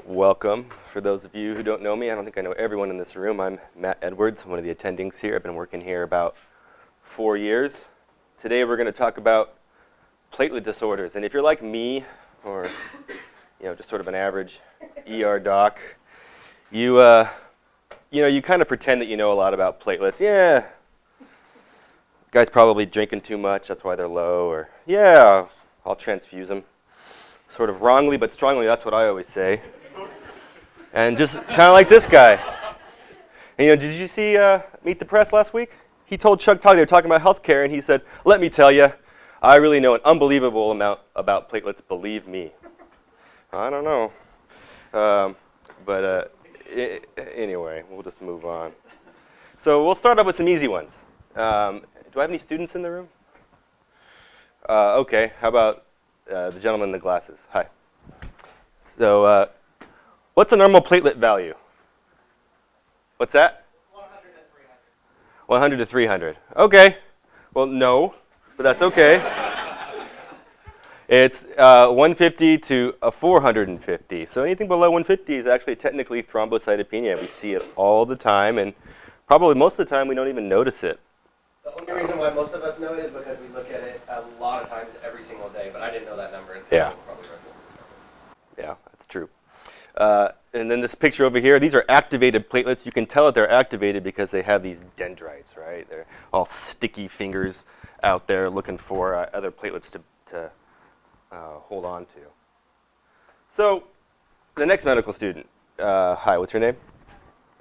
Welcome. For those of you who don't know me, I don't think I know everyone in this room. I'm Matt Edwards, I'm one of the attendings here. I've been working here about 4 years. Today we're going to talk about platelet disorders. And if you're like me, or just sort of an average ER doc, you kind of pretend that you know a lot about platelets. Yeah, guy's probably drinking too much, that's why they're low. Or yeah, I'll transfuse them. Sort of wrongly but strongly, that's what I always say. And just kind of like this guy. And, did you see Meet the Press last week? He told Chuck Todd, they were talking about healthcare, and he said, "Let me tell you, I really know an unbelievable amount about platelets, believe me." I don't know. Anyway, we'll just move on. So we'll start off with some easy ones. Do I have any students in the room? Okay, how about the gentleman in the glasses? Hi. So what's a normal platelet value? What's that? 100 to 300. 100 to 300. Okay. Well, no, but that's okay. It's 150 to 450. So anything below 150 is actually technically thrombocytopenia. We see it all the time, and probably most of the time we don't even notice it. The only reason why most of us know it is because we look at it a lot of times every single day, but I didn't know that number until Yeah. probably right now. Yeah, that's true. And then this picture over here, these are activated platelets. You can tell that they're activated because they have these dendrites, right? They're all sticky fingers out there looking for other platelets to hold on to. So the next medical student, hi, what's your name?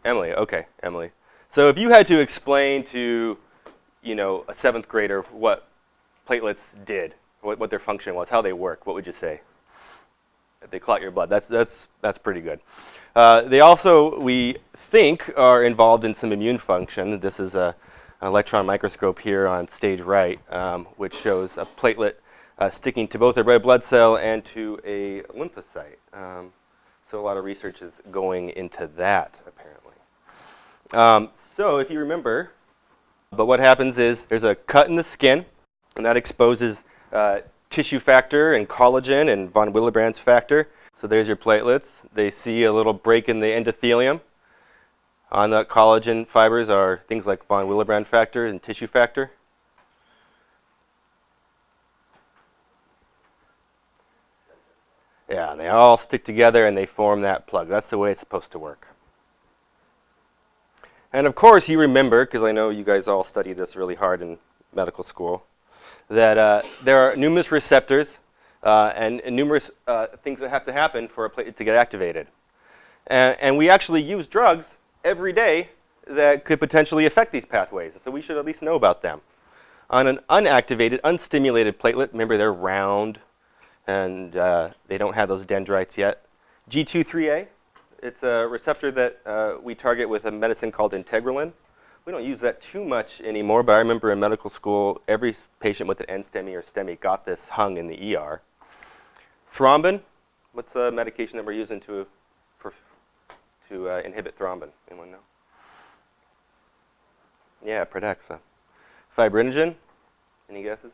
Emily. Okay, Emily. So if you had to explain to, a seventh grader what platelets did, what their function was, how they work, what would you say? If they clot your blood, that's pretty good. They also, we think, are involved in some immune function. This is an electron microscope here on stage right, which shows a platelet sticking to both a red blood cell and to a lymphocyte. So a lot of research is going into that, apparently. So if you remember, but what happens is there's a cut in the skin, and that exposes tissue factor and collagen and von Willebrand's factor. So there's your platelets. They see a little break in the endothelium. On the collagen fibers are things like von Willebrand factor and tissue factor. Yeah, and they all stick together and they form that plug. That's the way it's supposed to work. And of course you remember, because I know you guys all studied this really hard in medical school, that there are numerous receptors and numerous things that have to happen for a platelet to get activated. And we actually use drugs every day that could potentially affect these pathways, so we should at least know about them. On an unactivated, unstimulated platelet, remember they're round and they don't have those dendrites yet. G2-3A, it's a receptor that we target with a medicine called integralin. We don't use that too much anymore, but I remember in medical school, every patient with an NSTEMI or STEMI got this hung in the ER. Thrombin, what's the medication that we're using to inhibit thrombin? Anyone know? Yeah, Pradaxa. Fibrinogen, any guesses?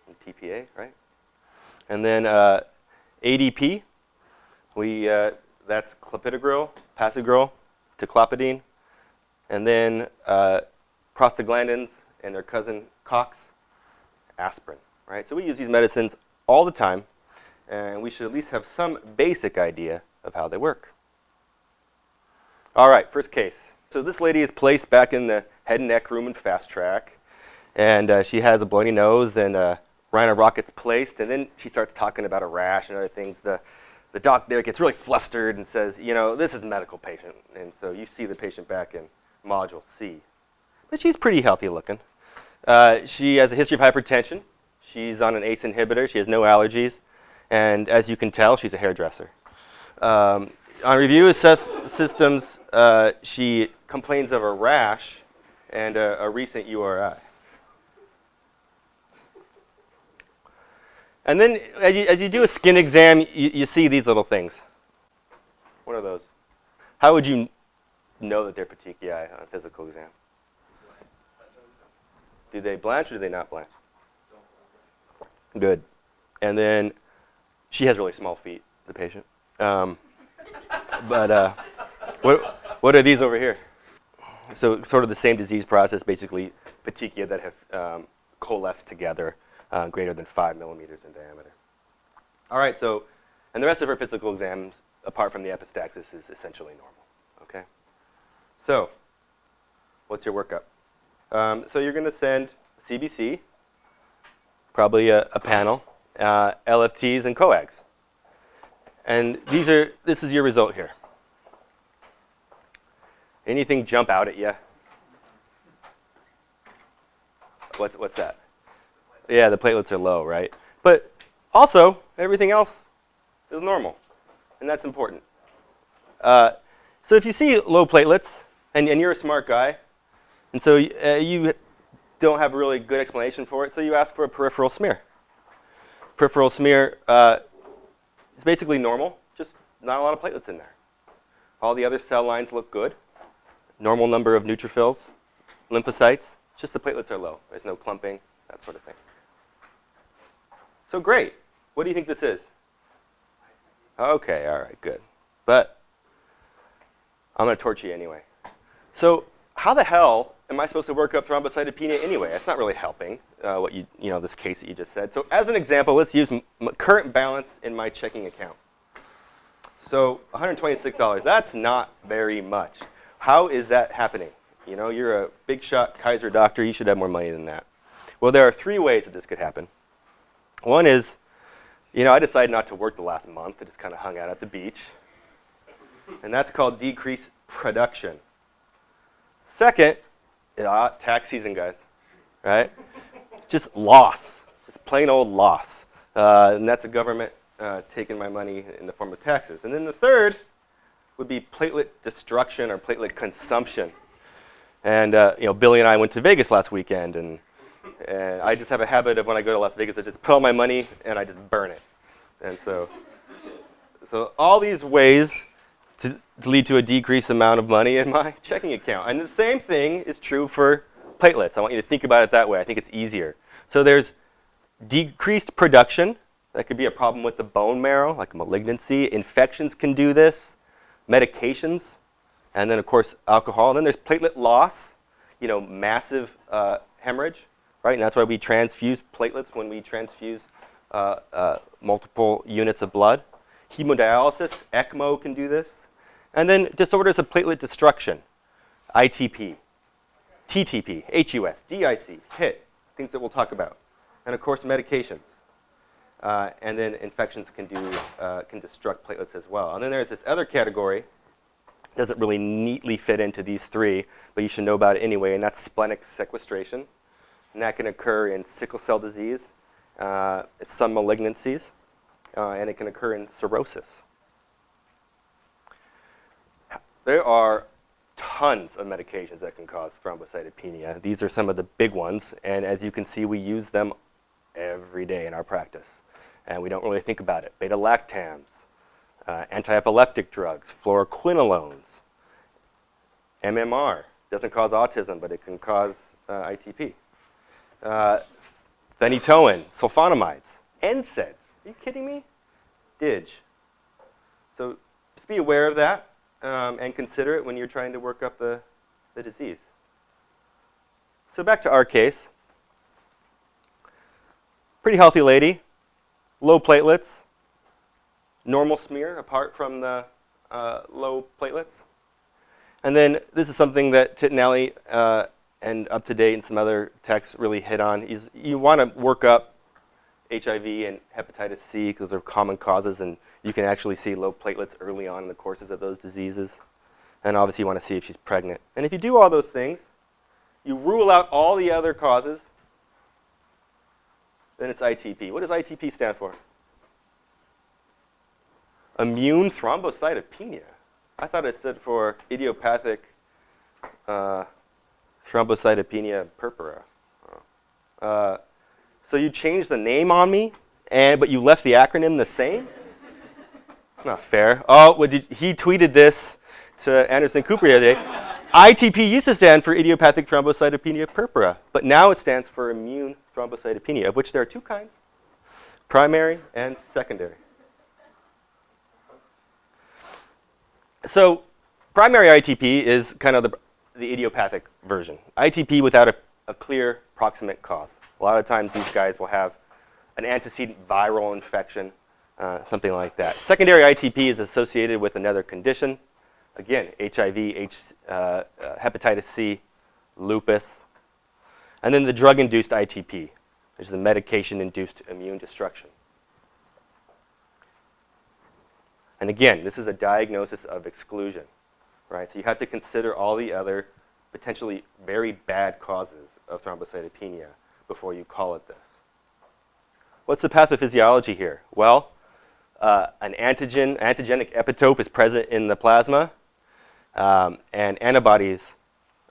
And TPA, right? And then ADP, that's clopidogrel, Pasigrel, taclopidine, and then prostaglandins and their cousin COX, aspirin, right? So we use these medicines all the time, and we should at least have some basic idea of how they work. All right, first case. So this lady is placed back in the head and neck room in fast track, and she has a bloody nose, and Rhino Rocket's placed, and then she starts talking about a rash and other things. The doc there gets really flustered and says, this is a medical patient. And so you see the patient back in module C. But she's pretty healthy looking. She has a history of hypertension. She's on an ACE inhibitor. She has no allergies. And as you can tell, she's a hairdresser. On review systems, she complains of a rash and a recent URI. And then as you do a skin exam, you see these little things. What are those? How would you know that they're petechiae on a physical exam? Do they blanch or do they not blanch? Good. And then she has really small feet. the patient. But what are these over here? So sort of the same disease process, basically petechia that have coalesced together greater than 5 millimeters in diameter. All right, so, and the rest of our physical exams, apart from the epistaxis, is essentially normal, okay? So, what's your workup? So you're going to send CBC, probably a panel, LFTs, and coags. And this is your result here. Anything jump out at you? What's that? Yeah, the platelets are low, right? But also, everything else is normal, and that's important. So if you see low platelets, and you're a smart guy, and so you don't have a really good explanation for it, so you ask for a peripheral smear. Peripheral smear is basically normal, just not a lot of platelets in there. All the other cell lines look good. Normal number of neutrophils, lymphocytes, just the platelets are low. There's no clumping, that sort of thing. So great. What do you think this is? Okay, all right, good. But I'm going to torture you anyway. So how the hell am I supposed to work up thrombocytopenia anyway? That's not really helping what this case that you just said. So as an example, let's use current balance in my checking account. So $126, that's not very much. How is that happening? You know, you're a big shot Kaiser doctor, you should have more money than that. Well, there are 3 ways that this could happen. One is, I decided not to work the last month. I just kind of hung out at the beach. And that's called decreased production. Second, tax season, guys, right? Just loss, just plain old loss. And that's the government taking my money in the form of taxes. And then the third would be platelet destruction or platelet consumption. And Billy and I went to Vegas last weekend, and I just have a habit of when I go to Las Vegas, I just put all my money and I just burn it. And so all these ways to lead to a decreased amount of money in my checking account. And the same thing is true for platelets. I want you to think about it that way. I think it's easier. So there's decreased production. That could be a problem with the bone marrow, like a malignancy. Infections can do this. Medications. And then, of course, alcohol. And then there's platelet loss, massive hemorrhage, right? And that's why we transfuse platelets when we transfuse multiple units of blood. Hemodialysis, ECMO can do this. And then disorders of platelet destruction, ITP, TTP, HUS, DIC, HIT, things that we'll talk about. And of course, medications. And then infections can destruct platelets as well. And then there's this other category, doesn't really neatly fit into these 3, but you should know about it anyway, and that's splenic sequestration. And that can occur in sickle cell disease, some malignancies, and it can occur in cirrhosis. There are tons of medications that can cause thrombocytopenia. These are some of the big ones, and as you can see, we use them every day in our practice, and we don't really think about it. Beta-lactams, anti-epileptic drugs, fluoroquinolones, MMR. Doesn't cause autism, but it can cause ITP. Phenytoin, sulfonamides, NSAIDs. Are you kidding me? DIG. So just be aware of that and consider it when you're trying to work up the disease. So back to our case. Pretty healthy lady, low platelets, normal smear apart from the low platelets. And then this is something that Titinelli and Up to Date and some other texts really hit on. Is you want to work up HIV and hepatitis C because they're common causes, and you can actually see low platelets early on in the courses of those diseases. And obviously you want to see if she's pregnant. And if you do all those things, you rule out all the other causes, then it's ITP. What does ITP stand for? Immune thrombocytopenia. I thought it stood for idiopathic thrombocytopenia purpura. So you changed the name on me, but you left the acronym the same? It's not fair. Oh, he tweeted this to Anderson Cooper the other day. ITP used to stand for idiopathic thrombocytopenia purpura, but now it stands for immune thrombocytopenia, of which there are 2 kinds, primary and secondary. So primary ITP is kind of the idiopathic version. ITP without a clear proximate cause. A lot of times these guys will have an antecedent viral infection, something like that. Secondary ITP is associated with another condition. Again, HIV, hepatitis C, lupus. And then the drug-induced ITP, which is a medication-induced immune destruction. And again, this is a diagnosis of exclusion, right? So you have to consider all the other potentially very bad causes of thrombocytopenia before you call it this. What's the pathophysiology here? Well, an antigenic epitope is present in the plasma, and antibodies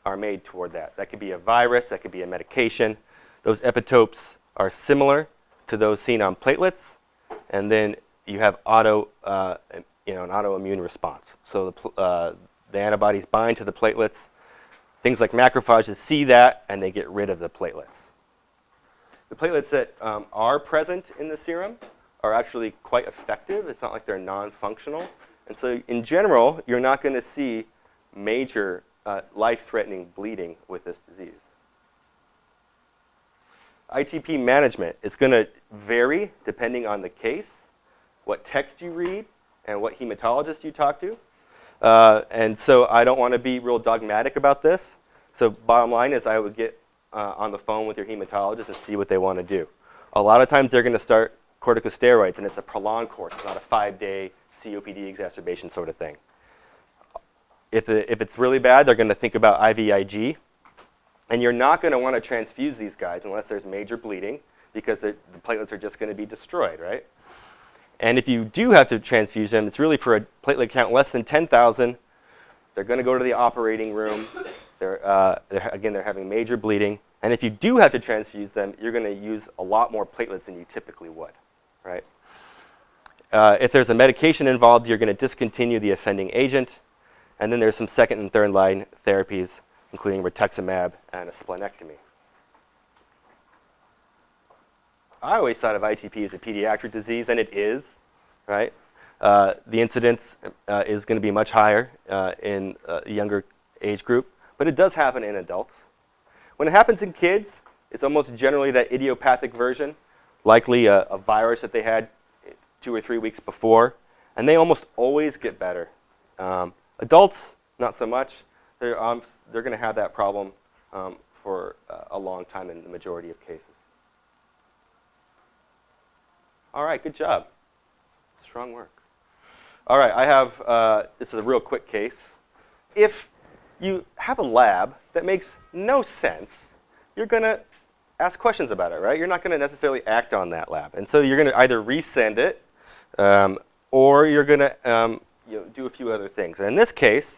are made toward that. That could be a virus, that could be a medication. Those epitopes are similar to those seen on platelets, and then you have an autoimmune response. So the antibodies bind to the platelets. Things like macrophages see that, and they get rid of the platelets. The platelets that are present in the serum are actually quite effective. It's not like they're non-functional. And so in general, you're not going to see major life-threatening bleeding with this disease. ITP management is going to vary depending on the case, what text you read, and what hematologist you talk to. And so I don't want to be real dogmatic about this. So bottom line is I would get on the phone with your hematologist and see what they want to do. A lot of times they're going to start corticosteroids, and it's a prolonged course. It's not a 5-day COPD exacerbation sort of thing. If it's really bad, they're going to think about IVIG. And you're not going to want to transfuse these guys unless there's major bleeding, because the platelets are just going to be destroyed, right? And if you do have to transfuse them, it's really for a platelet count less than 10,000. They're going to go to the operating room. They're having major bleeding. And if you do have to transfuse them, you're going to use a lot more platelets than you typically would, right? If there's a medication involved, you're going to discontinue the offending agent. And then there's some second and third line therapies, including rituximab and a splenectomy. I always thought of ITP as a pediatric disease, and it is, right? The incidence is going to be much higher in a younger age group, but it does happen in adults. When it happens in kids, it's almost generally that idiopathic version, likely a virus that they had 2 or 3 weeks before, and they almost always get better. Adults, not so much. They're going to have that problem for a long time in the majority of cases. All right, good job. Strong work. All right, I have, this is a real quick case. If you have a lab that makes no sense, you're going to ask questions about it, right? You're not going to necessarily act on that lab. And so you're going to either resend it, or you're going to do a few other things. And in this case,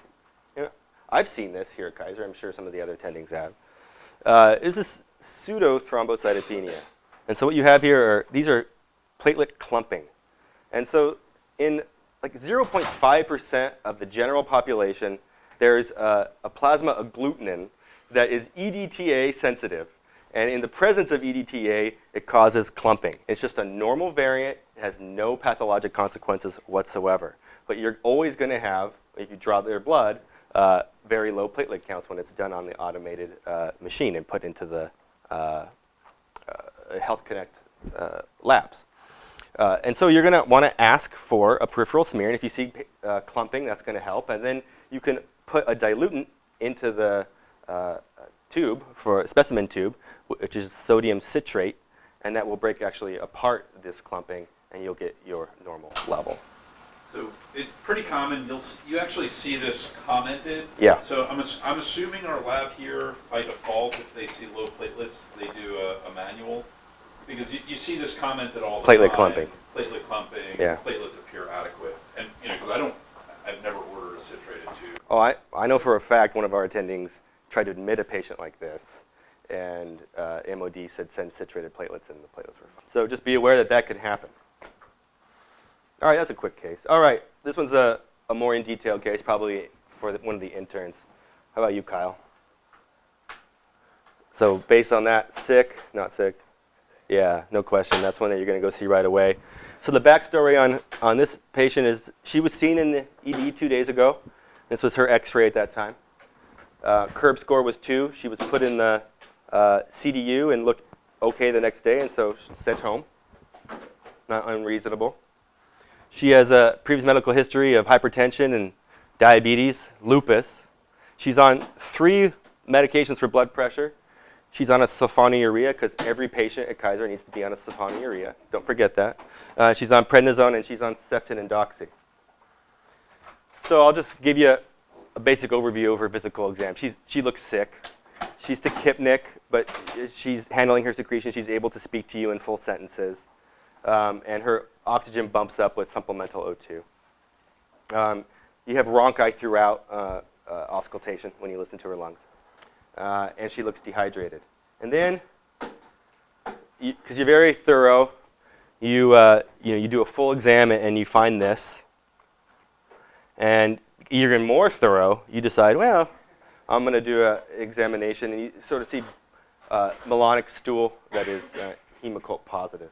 I've seen this here at Kaiser. I'm sure some of the other attendings have. Is this pseudo-thrombocytopenia. And so what you have here these are platelet clumping. And so in like 0.5% of the general population, there's a plasma agglutinin that is EDTA sensitive. And in the presence of EDTA, it causes clumping. It's just a normal variant. It has no pathologic consequences whatsoever. But you're always going to have, if you draw their blood, very low platelet counts when it's done on the automated machine and put into the Health Connect labs. And so you're going to want to ask for a peripheral smear. And if you see clumping, that's going to help. And then you can put a diluent into the tube, for a specimen tube, which is sodium citrate. And that will break actually apart this clumping, and you'll get your normal level. So it's pretty common. You actually see this commented. Yeah. So I'm assuming our lab here, by default, if they see low platelets, they do a manual. Because you see this commented all the time. Platelet clumping. Platelet clumping. Yeah. Platelets appear adequate. And because I've never ordered a citrated tube. Oh, I know for a fact one of our attendings tried to admit a patient like this, and MOD said send citrated platelets, and the platelets were fine. So just be aware that that could happen. All right, that's a quick case. All right, this one's a more in detail case, probably for one of the interns. How about you, Kyle? So based on that, sick, not sick? Yeah, no question. That's one that you're going to go see right away. So the backstory on this patient is she was seen in the ED 2 days ago. This was her x-ray at that time. Curb score was 2. She was put in the CDU and looked okay the next day, and so she's sent home. Not unreasonable. She has a previous medical history of hypertension and diabetes, lupus. She's on 3 medications for blood pressure. She's on a sulfonylurea because every patient at Kaiser needs to be on a sulfonylurea. Don't forget that. She's on prednisone and she's on Ceptin and Doxy. So I'll just give you a basic overview of her physical exam. She looks sick. She's tachypnic, but she's handling her secretion. She's able to speak to you in full sentences. And her oxygen bumps up with supplemental O2. You have rhonchi throughout auscultation when you listen to her lungs. And she looks dehydrated. And then, because you're very thorough, you do a full exam and you find this. And you're even more thorough, you decide, well, I'm going to do an examination, and you sort of see melanic stool that is hemocult positive.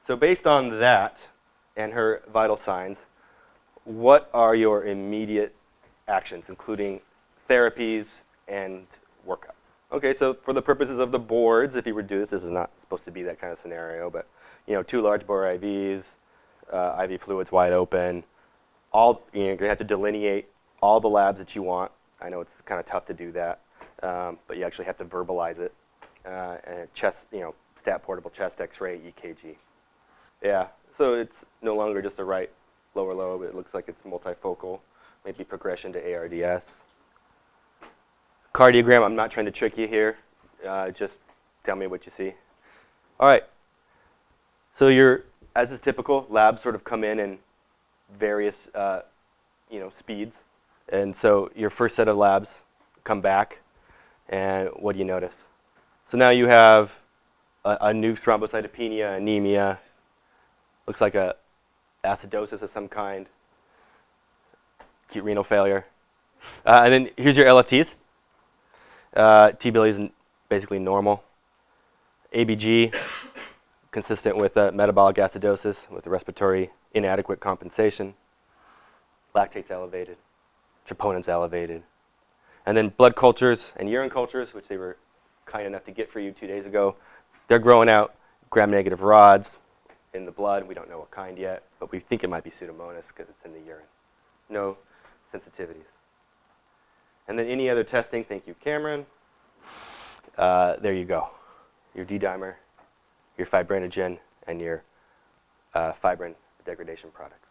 So based on that and her vital signs, what are your immediate actions, including therapies and workup? Okay, so for the purposes of the boards, if you were to do this, this is not supposed to be that kind of scenario, but 2 large bore IVs, IV fluids wide open. You're going to have to delineate all the labs that you want. I know it's kind of tough to do that, but you actually have to verbalize it. And chest, stat portable chest X-ray, EKG. Yeah, so it's no longer just a right lower lobe. It looks like it's multifocal, maybe progression to ARDS. Cardiogram, I'm not trying to trick you here. Just tell me what you see. All right. So as is typical, labs sort of come in various speeds. And so your first set of labs come back, and what do you notice? So now you have a new thrombocytopenia, anemia, looks like a acidosis of some kind, acute renal failure. And then here's your LFTs. T-bill is basically normal. ABG, consistent with metabolic acidosis with respiratory inadequate compensation. Lactate's elevated. Troponins elevated. And then blood cultures and urine cultures, which they were kind enough to get for you 2 days ago, they're growing out gram-negative rods in the blood. We don't know what kind yet, but we think it might be Pseudomonas because it's in the urine. No sensitivities. And then any other testing, thank you, Cameron. There you go. Your D-dimer, your fibrinogen, and your fibrin degradation products.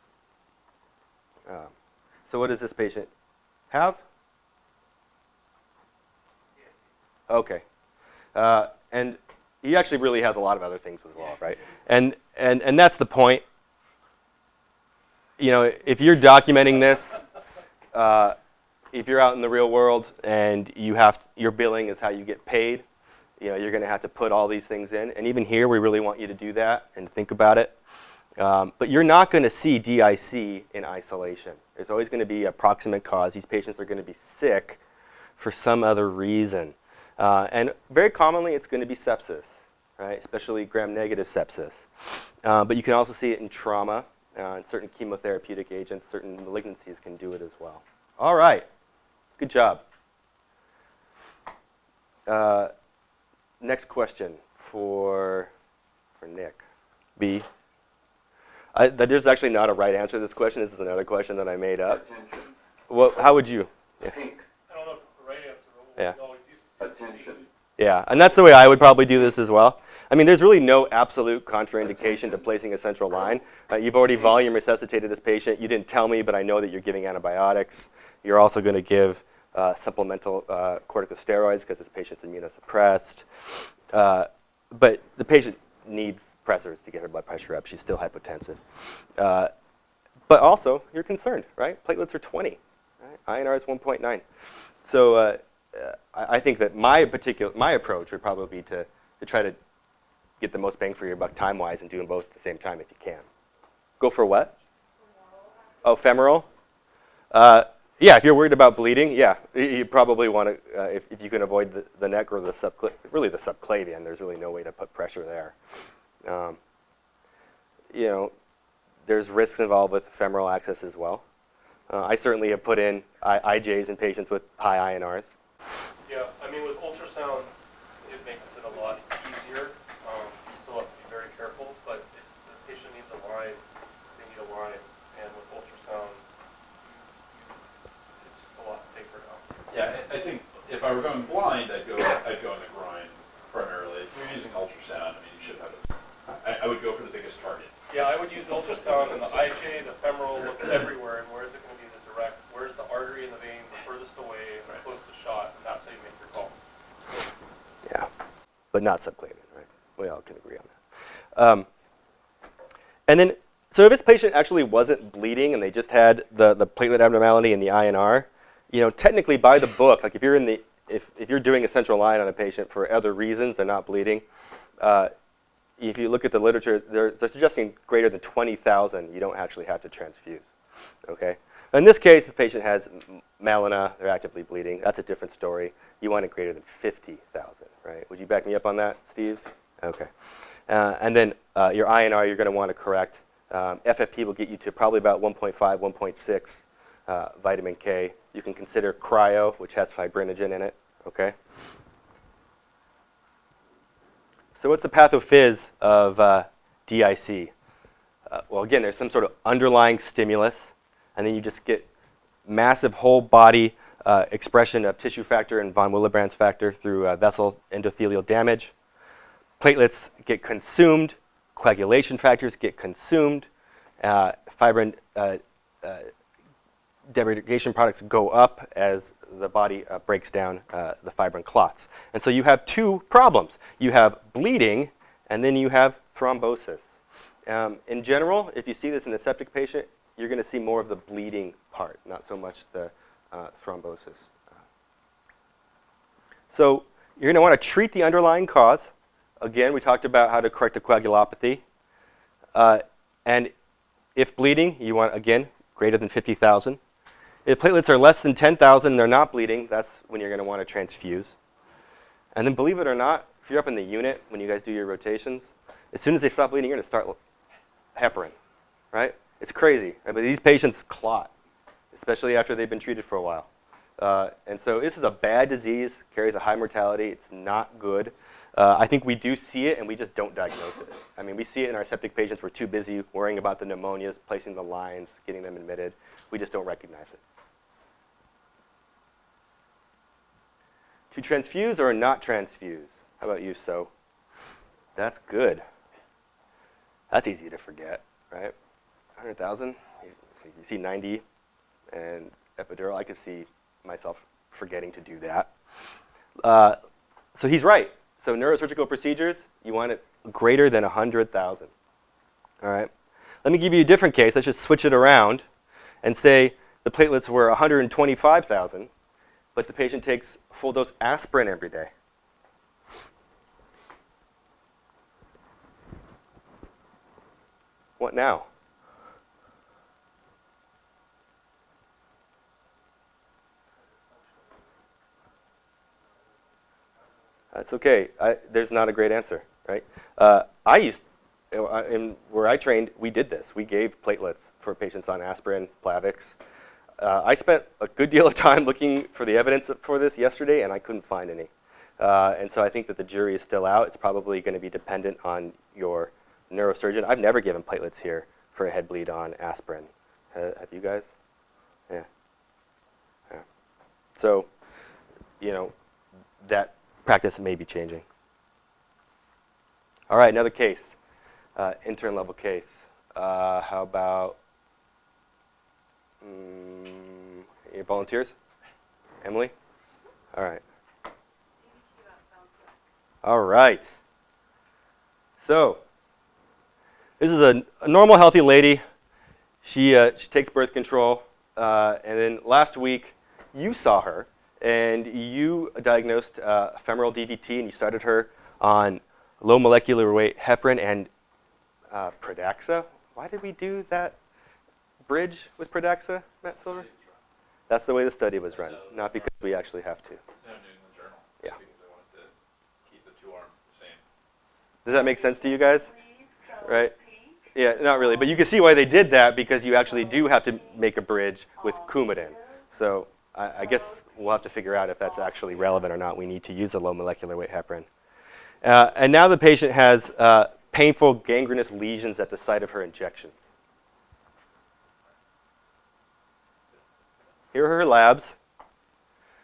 So what does this patient have? Okay. And he actually really has a lot of other things as well, right? And that's the point. If you're documenting this, if you're out in the real world and your billing is how you get paid, you're going to have to put all these things in. And even here, we really want you to do that and think about it. But you're not going to see DIC in isolation. There's always going to be a proximate cause. These patients are going to be sick for some other reason. And very commonly, it's going to be sepsis, right? Especially gram-negative sepsis. But you can also see it in trauma. And certain chemotherapeutic agents, certain malignancies can do it as well. All right. Good job. Next question for Nick. B. There's actually not a right answer to this question. This is another question that I made up. Attention. Well, how would you? Yeah. Pink. I don't know if it's the right answer, but Yeah. we always used to Attention. Yeah, and that's the way I would probably do this as well. I mean, there's really no absolute contraindication to placing a central line. You've already volume resuscitated this patient. You didn't tell me, but I know that you're giving antibiotics. You're also going to give supplemental corticosteroids because this patient's immunosuppressed. But the patient needs pressors to get her blood pressure up. She's still hypotensive. But also, you're concerned, right? Platelets are 20. Right? INR is 1.9. So I think that my approach would probably be to try to get the most bang for your buck time-wise and do them both at the same time if you can. Go for what? Oh, femoral? Yeah, if you're worried about bleeding, yeah, you probably want to, if you can avoid the neck or really the subclavian, there's really no way to put pressure there. you know, there's risks involved with femoral access as well. I certainly have put in IJs in patients with high INRs. Yeah, I mean, with ultrasound, it makes it a lot easier. You still have to be very careful, but if the patient needs a line, they need a line. And with ultrasound, it's just a lot safer now. Yeah, I think if I were going blind, I'd go in the groin primarily. If you're using ultrasound, I mean, you should have I would go for the biggest target. Yeah, I would use ultrasound and the IJ, the femoral, look everywhere, and where is it going to be the direct, where's the artery in the vein, the furthest away, and the closest shot, and that's how you make your call. Yeah, but not subclavian, right? We all can agree on that. And then, so if this patient actually wasn't bleeding and they just had the platelet abnormality and the INR, you know, technically by the book, like if you're in the if you're doing a central line on a patient for other reasons, they're not bleeding. If you look at the literature, they're suggesting greater than 20,000, you don't actually have to transfuse. Okay. In this case, the patient has melena, they're actively bleeding. That's a different story. You want it greater than 50,000, right? Would you back me up on that, Steve? Okay. And then your INR, you're going to want to correct. FFP will get you to probably about 1.5, 1.6 vitamin K. You can consider cryo, which has fibrinogen in it. Okay. So what's the pathophys of DIC? Well, again, there's some sort of underlying stimulus, and then you just get massive whole body expression of tissue factor and von Willebrand's factor through vessel endothelial damage. Platelets get consumed, coagulation factors get consumed, fibrin degradation products go up as the body breaks down the fibrin clots. And so you have two problems. You have bleeding, and then you have thrombosis. In general, if you see this in a septic patient, you're going to see more of the bleeding part, not so much the thrombosis. So you're going to want to treat the underlying cause. Again, we talked about how to correct the coagulopathy. And if bleeding, you want, again, greater than 50,000. If platelets are less than 10,000 and they're not bleeding, that's when you're going to want to transfuse. And then believe it or not, if you're up in the unit when you guys do your rotations, as soon as they stop bleeding, you're going to start heparin, right? It's crazy. Right? But these patients clot, especially after they've been treated for a while. And so this is a bad disease, carries a high mortality. It's not good. I think we do see it, and we just don't diagnose it. I mean, we see it in our septic patients. We're too busy worrying about the pneumonias, placing the lines, getting them admitted. We just don't recognize it. To transfuse or not transfuse? How about you, So? That's good. That's easy to forget, right? 100,000, you see 90, and epidural, I could see myself forgetting to do that. So he's right. So neurosurgical procedures, you want it greater than 100,000. All right. Let me give you a different case. Let's just switch it around and say the platelets were 125,000, but the patient takes full dose aspirin every day. What now? That's okay. There's not a great answer, right? Where I trained, we did this. We gave platelets for patients on aspirin, Plavix. I spent a good deal of time looking for the evidence for this yesterday, and I couldn't find any. And so I think that the jury is still out. It's probably going to be dependent on your neurosurgeon. I've never given platelets here for a head bleed on aspirin. Have you guys? Yeah. So, that practice may be changing. All right, another case, intern level case. How about any volunteers? Emily? All right. All right. So, this is a normal, healthy lady. She takes birth control, and then last week you saw her, and you diagnosed femoral DVT, and you started her on low molecular weight heparin and Pradaxa. Why did we do that bridge with Pradaxa, Matt Silver? That's the way the study was run, not because we actually have to. No, New England Journal. Yeah. Because they wanted to keep the two arms the same. Does that make sense to you guys? Right? Yeah, not really, but you can see why they did that because you actually do have to make a bridge with Coumadin. So I guess we'll have to figure out if that's actually relevant or not. We need to use a low molecular weight heparin. And now the patient has painful gangrenous lesions at the site of her injections. Here are her labs.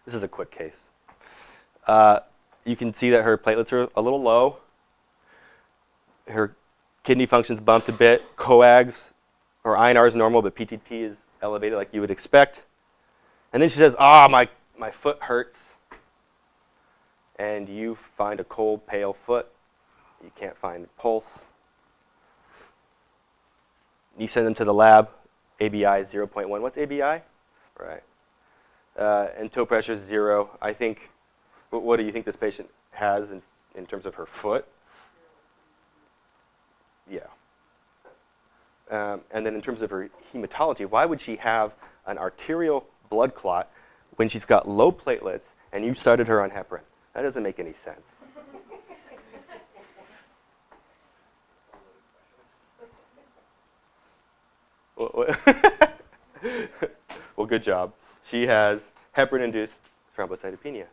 This is a quick case. You can see that her platelets are a little low. Her kidney function's bumped a bit. Coags or INR is normal, but PTP is elevated like you would expect. And then she says, my foot hurts. And you find a cold, pale foot. You can't find pulse. You send them to the lab. ABI is 0.1. What's ABI? Right. And toe pressure is 0. I think, what do you think this patient has in terms of her foot? Yeah. And then in terms of her hematology, why would she have an arterial blood clot when she's got low platelets and you started her on heparin? That doesn't make any sense. Well, good job. She has heparin-induced thrombocytopenia.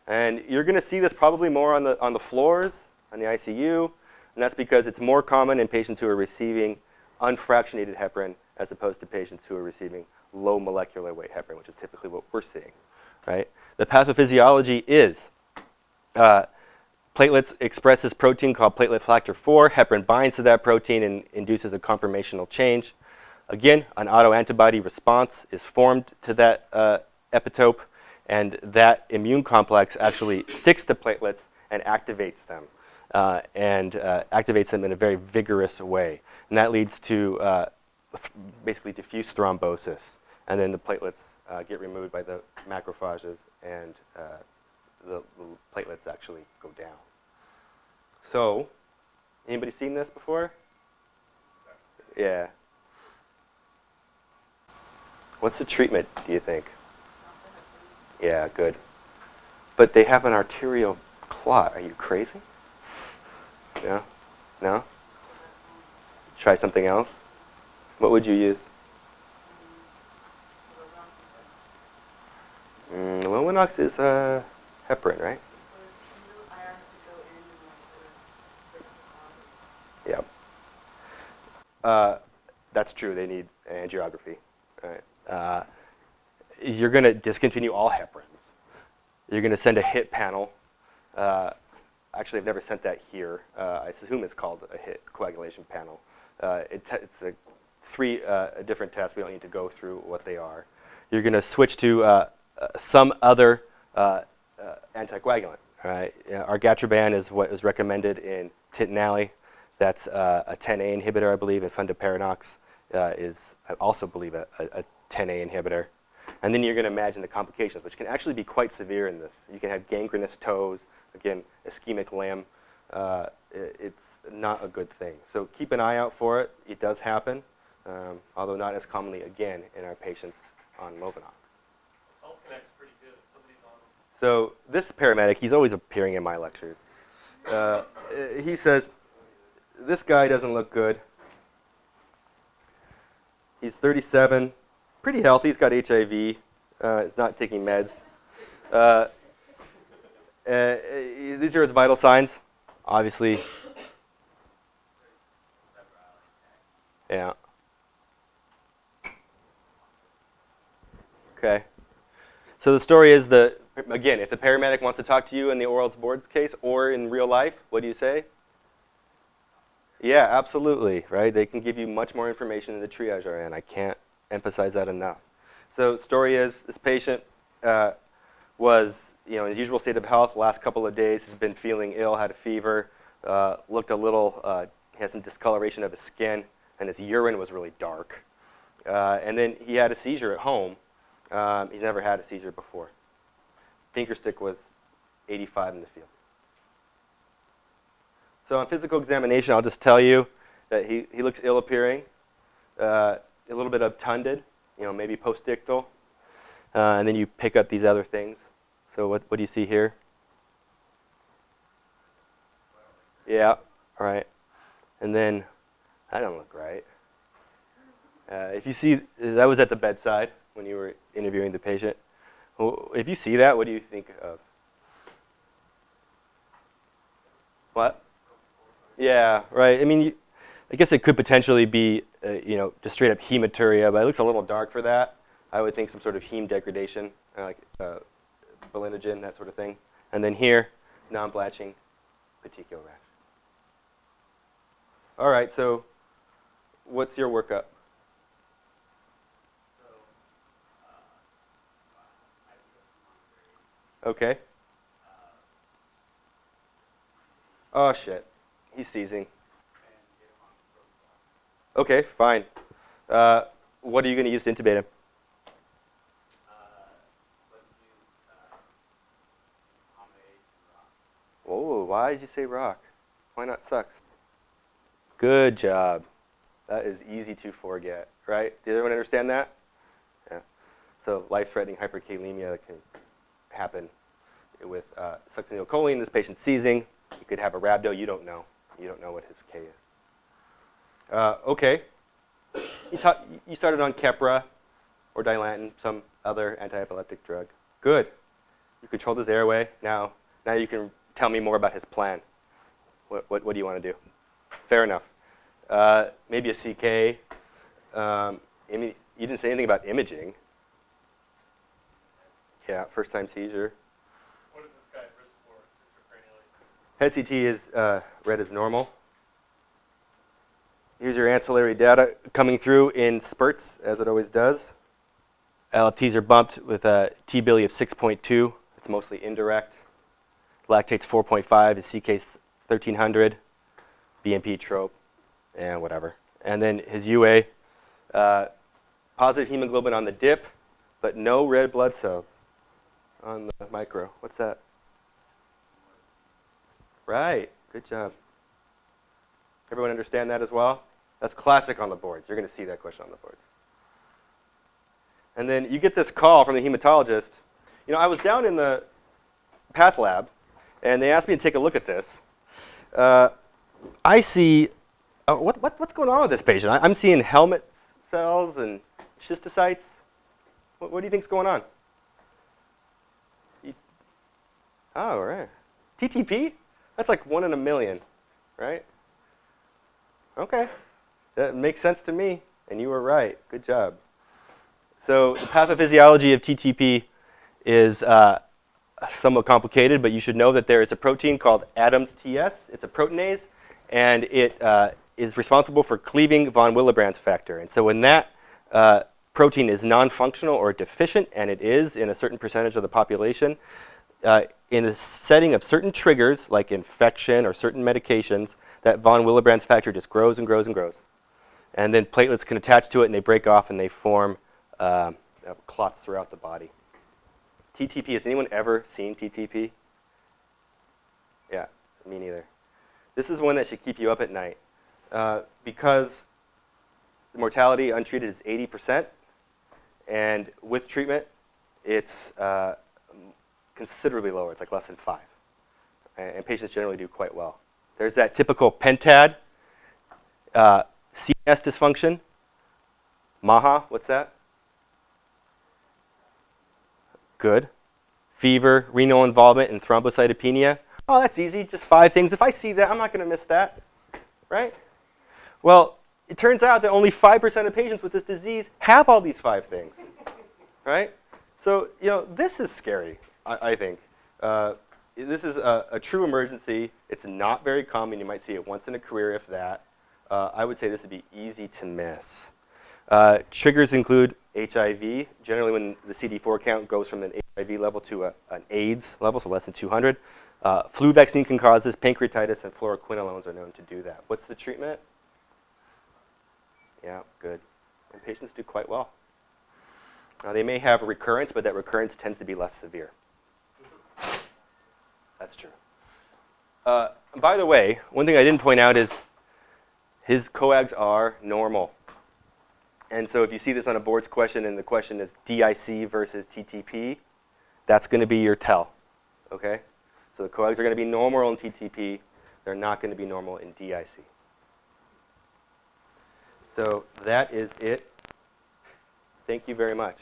And you're going to see this probably more on the floors, on the ICU, and that's because it's more common in patients who are receiving unfractionated heparin as opposed to patients who are receiving low molecular weight heparin, which is typically what we're seeing, right? The pathophysiology is platelets express this protein called platelet factor 4. Heparin binds to that protein and induces a conformational change. Again, an autoantibody response is formed to that epitope, and that immune complex actually sticks to platelets and activates them, in a very vigorous way. And that leads to basically diffuse thrombosis. And then the platelets get removed by the macrophages, and the platelets actually go down. So, anybody seen this before? Yeah. What's the treatment, do you think? Yeah, good. But they have an arterial clot. Are you crazy? No? No? Try something else? What would you use? Lovenox is heparin, right? Yep. That's true. They need angiography. Right. You're going to discontinue all heparins. You're going to send a HIT panel. Actually, I've never sent that here. I assume it's called a HIT coagulation panel. It's three different tests. We don't need to go through what they are. You're going to switch to some other anticoagulant. Right? Argatroban is what is recommended in Titinali. That's a 10A inhibitor, I believe, and fundaparinux is, I also believe, a 10A inhibitor. And then you're going to imagine the complications, which can actually be quite severe in this. You can have gangrenous toes, again, ischemic limb. It's not a good thing. So keep an eye out for it. It does happen, although not as commonly, again, in our patients on Lovenox. Health Connect's pretty good. Somebody's on. So this paramedic, he's always appearing in my lectures. He says, this guy doesn't look good. He's 37, pretty healthy. He's got HIV. He's not taking meds. These are his vital signs, obviously. Yeah. Okay. So the story is that, again, if the paramedic wants to talk to you in the oral boards case or in real life, what do you say? Yeah, absolutely, right? They can give you much more information than the triage RN. I can't emphasize that enough. So the story is this patient was in his usual state of health the last couple of days. Has been feeling ill, had a fever, looked a little, had some discoloration of his skin, and his urine was really dark. And then he had a seizure at home. He's never had a seizure before. Finger stick was 85 in the field. So on physical examination, I'll just tell you that he looks ill-appearing, a little bit obtunded, maybe postictal, and then you pick up these other things. So what do you see here? Yeah, all right. And then That don't look right. If you see, that was at the bedside when you were interviewing the patient. If you see that, what do you think of? What? Yeah, right. I mean, I guess it could potentially be, just straight up hematuria, but it looks a little dark for that. I would think some sort of heme degradation, like bilinogen, that sort of thing. And then here, non-blatching petechial rash. All right, so what's your workup? Okay. Oh, shit. He's seizing. Okay, fine. What are you going to use to intubate him? Oh, why did you say rock? Why not sucks? Good job. That is easy to forget, right? Did everyone understand that? Yeah. So life-threatening hyperkalemia can happen with succinylcholine. This patient's seizing. You could have a rhabdo. You don't know. You don't know what his K is. Okay. You started on Keppra or Dilantin, some other anti-epileptic drug. Good. You controlled his airway. Now you can tell me more about his plan. What do you want to do? Fair enough. Maybe a CK. You didn't say anything about imaging. Yeah, first time seizure. What is this guy at risk for intracranially? PET CT is read as normal. Here's your ancillary data coming through in spurts, as it always does. LFTs are bumped with a T-billy of 6.2. It's mostly indirect. Lactate's 4.5, his CK's 1300, BMP trope, and whatever. And then his UA, positive hemoglobin on the dip, but no red blood cells on the micro. What's that? Right, good job. Everyone understand that as well? That's classic on the boards. You're going to see that question on the boards. And then you get this call from the hematologist. I was down in the path lab, and they asked me to take a look at this. I see, what's going on with this patient? I'm seeing helmet cells and schistocytes. What do you think's going on? Oh, right. TTP? That's like 1 in a million, right? Okay. That makes sense to me, and you were right. Good job. So the pathophysiology of TTP is somewhat complicated, but you should know that there is a protein called Adams TS. It's a proteinase, and it is responsible for cleaving von Willebrand's factor. And so when that protein is non-functional or deficient, and it is in a certain percentage of the population, in the setting of certain triggers, like infection or certain medications, that von Willebrand's factor just grows and grows and grows. And then platelets can attach to it, and they break off, and they form clots throughout the body. TTP, has anyone ever seen TTP? Yeah, me neither. This is one that should keep you up at night because the mortality untreated is 80%, and with treatment, it's considerably lower. It's like less than 5. And patients generally do quite well. There's that typical pentad, CNS dysfunction. MAHA, what's that? Good. Fever, renal involvement, and thrombocytopenia. Oh, that's easy, just 5 things. If I see that, I'm not going to miss that, right? Well, it turns out that only 5% of patients with this disease have all these 5 things, right? So, this is scary, I think. This is a true emergency. It's not very common. You might see it once in a career, if that. I would say this would be easy to miss. Triggers include HIV. Generally, when the CD4 count goes from an HIV level to an AIDS level, so less than 200. Flu vaccine can cause this. Pancreatitis and fluoroquinolones are known to do that. What's the treatment? Yeah, good. And patients do quite well. They may have recurrence, but that recurrence tends to be less severe. That's true. By the way, one thing I didn't point out is his coags are normal. And so if you see this on a boards question and the question is DIC versus TTP, that's going to be your tell, okay? So the coags are going to be normal in TTP. They're not going to be normal in DIC. So that is it. Thank you very much.